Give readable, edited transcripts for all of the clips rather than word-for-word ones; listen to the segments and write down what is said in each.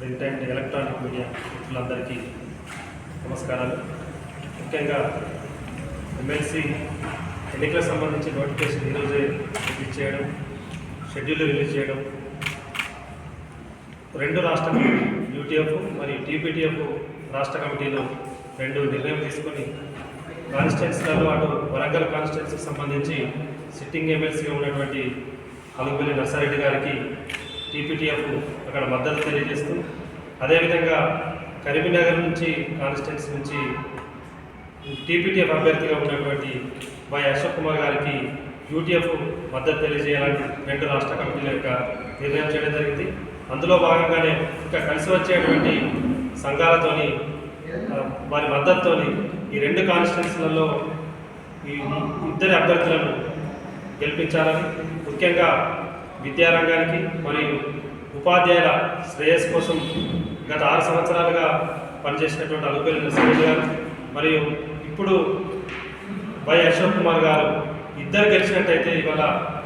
Print and electronic media మిత్రులందరికీ నమస్కారాలు. ముఖ్యంగా ఎమ్మెల్సీ ఎన్నికలకు సంబంధించి నోటిఫికేషన్ ఈరోజే రిలీజ్ చేయడం, షెడ్యూల్ రిలీజ్ చేయడం, రెండు రాష్ట్ర యూటీఎఫ్ మరియు టీపీటీఎఫ్ రాష్ట్ర కమిటీలు రెండు నిర్ణయం తీసుకొని కాన్స్టిట్యున్సీలలో అటు వరంగల్ కాన్స్టిట్యున్సీకి సంబంధించి సిట్టింగ్ ఎమ్మెల్సీగా ఉన్నటువంటి అలుగుబెల్లి నర్సారెడ్డి గారికి టీపీటీఎఫ్ అక్కడ మద్దతు తెలియజేస్తూ, అదేవిధంగా కరీంనగర్ నుంచి కాన్స్టిట్యున్సీ నుంచి టీపీటీఎఫ్ అభ్యర్థిగా ఉన్నటువంటి వై అశోక్ కుమార్ గారికి యూటీఎఫ్ మద్దతు తెలియజేయాలని రెండు రాష్ట్ర కమిటీల యొక్క నిర్ణయం చేయడం జరిగింది. అందులో భాగంగానే ఇంకా కలిసి వచ్చేటువంటి సంఘాలతోని వారి మద్దతుతోని ఈ రెండు కాన్స్టిట్యున్సీలలో ఈ ఇద్దరి అభ్యర్థులను గెలిపించాలని, ముఖ్యంగా విద్యారంగానికి మరియు ఉపాధ్యాయుల శ్రేయస్సు కోసం గత 6 సంవత్సరాలుగా పనిచేసినటువంటి అలుగుబెల్లి నర్సారెడ్డి గారు మరియు ఇప్పుడు వై అశోక్ కుమార్ గారు ఇద్దరు గెలిచినట్టయితే ఇవాళ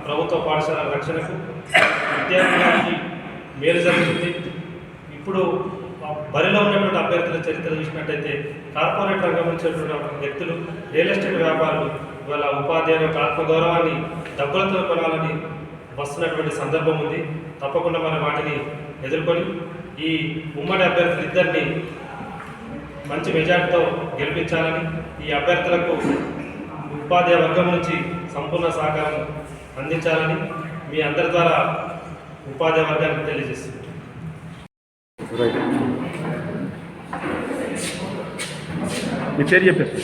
ప్రభుత్వ పాఠశాల రక్షణకు విద్యార్థులకి మేలు జరుగుతుంది. ఇప్పుడు బరిలో ఉన్నటువంటి అభ్యర్థుల చరిత్ర చూసినట్టయితే కార్పొరేట్ రంగం నుంచి వ్యక్తులు, రియల్ ఎస్టేట్ వ్యాపారులు ఇవాళ ఉపాధ్యాయుల యొక్క ఆత్మగౌరవాన్ని డబ్బులతో కొనాలని వస్తున్నటువంటి సందర్భం ఉంది. తప్పకుండా మనం వాటిని ఎదుర్కొని ఈ ఉమ్మడి అభ్యర్థులు ఇద్దరిని మంచి మెజార్టీతో గెలిపించాలని, ఈ అభ్యర్థులకు ఉపాధ్యాయ వర్గం నుంచి సంపూర్ణ సహకారం అందించాలని మీ అందరి ద్వారా ఉపాధ్యాయ వర్గానికి తెలియజేస్తుంది. మీ పేరు చెప్పారు.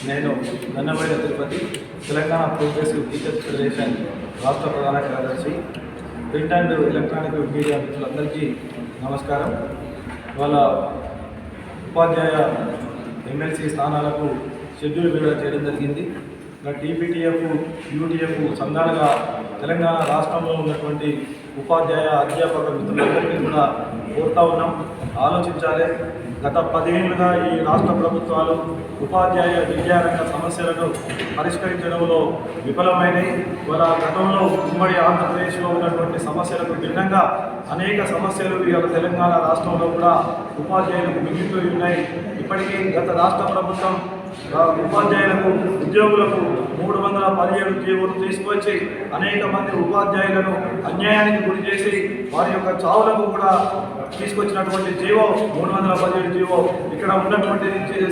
నేను Nannaboina Tirupati, Telangana progressive teachers federation రాష్ట్ర ప్రధాన కార్యదర్శి. ప్రింట్ అండ్ ఎలక్ట్రానిక్ మీడియా మిత్రులందరికీ నమస్కారం. వాళ్ళ ఉపాధ్యాయ ఎమ్మెల్సీ స్థానాలకు షెడ్యూల్ విడుదల చేయడం జరిగింది. టీపీటీఎఫ్, యూటీఎఫ్ సంఘాలుగా తెలంగాణ రాష్ట్రంలో ఉన్నటువంటి ఉపాధ్యాయ అధ్యాపక మిత్రులందరికీ కూడా కోరుతా ఉన్నాం, ఆలోచించాలి. గత 10 ఏళ్లుగా ఈ రాష్ట్ర ప్రభుత్వాలు ఉపాధ్యాయ విద్యారంగ సమస్యలను పరిష్కరించడంలో విఫలమైనవి. వాళ్ళ గతంలో ఉమ్మడి ఆంధ్రప్రదేశ్లో ఉన్నటువంటి సమస్యలకు భిన్నంగా అనేక సమస్యలు ఇవాళ తెలంగాణ రాష్ట్రంలో కూడా ఉపాధ్యాయులకు మిగిలిపోయి ఉన్నాయి. ఇప్పటికీ గత రాష్ట్ర ప్రభుత్వం ఉపాధ్యాయులకు, ఉద్యోగులకు 317 జీవోలు తీసుకొచ్చి అనేక మంది ఉపాధ్యాయులను అన్యాయానికి గురి చేసి వారి యొక్క చావులకు కూడా తీసుకొచ్చినటువంటి జీవో 317 జీవో. ఇక్కడ ఉన్నటువంటి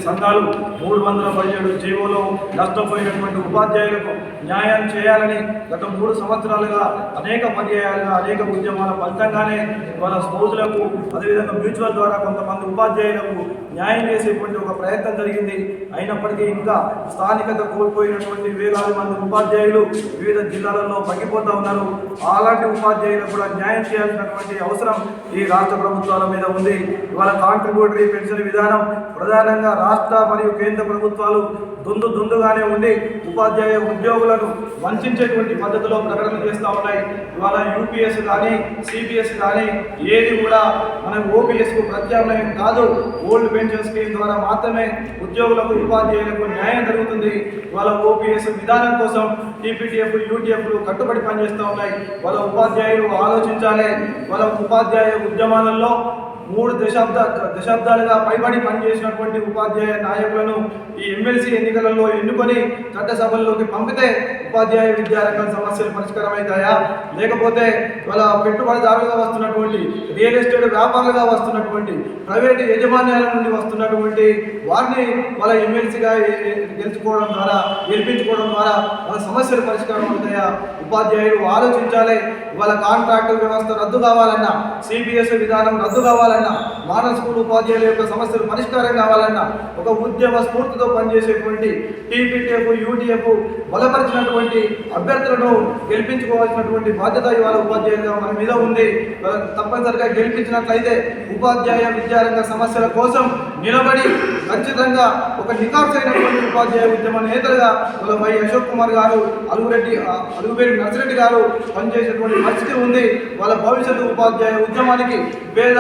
సంఘాలు 317 జీవోలో నష్టపోయినటువంటి ఉపాధ్యాయులకు న్యాయం చేయాలని గత 3 సంవత్సరాలుగా అనేక పర్యాయాలుగా అనేక ఉద్యమాల ఫలితంగానే వాళ్ళ స్పౌజులకు, అదేవిధంగా మ్యూచువల్ ద్వారా కొంతమంది ఉపాధ్యాయులకు న్యాయం చేసేటువంటి ఒక ప్రయత్నం జరిగింది. అయినప్పటికీ ఇంకా స్థానికత కోల్పోయినటువంటి వేలాది మంది ఉపాధ్యాయులు వివిధ జిల్లాలలో పగిపోతూ ఉన్నారు. అలాంటి ఉపాధ్యాయులకు కూడా న్యాయం చేయాల్సినటువంటి అవసరం ఈ రాష్ట్ర ప్రభుత్వాల మీద ఉంది. ఇవాళ కాంట్రిబ్యూటరీ పెన్షన్ విధానం ప్రధానంగా రాష్ట్ర మరియు కేంద్ర ప్రభుత్వాలు దుందుగానే ఉండి ఉపాధ్యాయ ఉద్యోగులను వంచేటువంటి పద్ధతిలో ప్రకటన చేస్తూ ఉన్నాయి. ఇవాళ యూపీఎస్ కానీ సిపిఎస్ కానీ ఏది కూడా మన ఓపీఎస్కు ప్రత్యామ్నాయం కాదు. ఓల్డ్ పెన్షన్ స్కీమ్ ద్వారా మాత్రమే ఉద్యోగులకు, ఉపాధ్యాయులకు న్యాయం జరుగుతుంది. వాళ్ళ ఓపీఎస్ విధానం కోసం టీపీటీఎఫ్, యూటీఎఫ్లు కట్టుబడి పనిచేస్తూ ఉన్నాయి. వాళ్ళ ఉపాధ్యాయులు ఆలోచించాలి. వాళ్ళ ఉపాధ్యాయ ఉద్యమాలలో 3 దశాబ్దాలుగా పైబడి పనిచేసినటువంటి ఉపాధ్యాయ నాయకులను ఈ ఎమ్మెల్సీ ఎన్నికలలో ఎన్నుకొని చట్టసభల్లోకి పంపితే ఉపాధ్యాయ విద్యారంగం సమస్యలు పరిష్కారం అవుతాయా? లేకపోతే వాళ్ళ పెట్టుబడిదారులుగా వస్తున్నటువంటి, రియల్ ఎస్టేట్ వ్యాపారులుగా వస్తున్నటువంటి, ప్రైవేటు యాజమాన్యాల నుండి వస్తున్నటువంటి వారిని వాళ్ళ ఎమ్మెల్సీగా గెలుచుకోవడం ద్వారా, గెలిపించుకోవడం ద్వారా వాళ్ళ సమస్యలు పరిష్కారం అవుతాయా? ఉపాధ్యాయులు ఆలోచించాలి. వాళ్ళ కాంట్రాక్టు వ్యవస్థ రద్దు కావాలన్నా, సిబిఎస్ విధానం రద్దు కావాలన్నా, మోడల్ స్కూల్ ఉపాధ్యాయుల యొక్క సమస్యలు పరిష్కారం కావాలన్నా ఒక ఉద్యమ స్ఫూర్తితో పనిచేసేటువంటి టీపీటీఎఫ్, యూటీఎఫ్ బలపరిచినటువంటి అభ్యర్థులను గెలిపించుకోవాల్సినటువంటి బాధ్యత ఇవాళ ఉపాధ్యాయులుగా మన మీద ఉంది. తప్పనిసరిగా గెలిపించినట్లయితే ఉపాధ్యాయ విద్యారంగ సమస్యల కోసం నిలబడి ఖచ్చితంగా ఒక నికార్సైనటువంటి ఉపాధ్యాయ ఉద్యమ నేతలుగా వాళ్ళ వై అశోక్ కుమార్ గారు, అలుగుబెల్లి నర్సారెడ్డి గారు పనిచేసేటువంటి పరిస్థితి ఉంది. వాళ్ళ భవిష్యత్తు ఉపాధ్యాయ ఉద్యమానికి పేద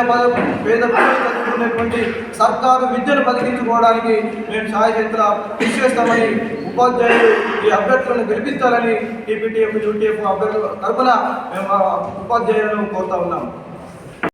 చదువుకునేటువంటి సర్కారు విద్యను బతికించుకోవడానికి మేము సాయశక్తుల కృషి చేస్తామని, ఉపాధ్యాయులు ఈ అభ్యర్థులను గెలిపించాలని టీపీటీఎఫ్, యూటీఎఫ్ అభ్యర్థుల తరఫున మేము ఉపాధ్యాయులను కోరుతా ఉన్నాం.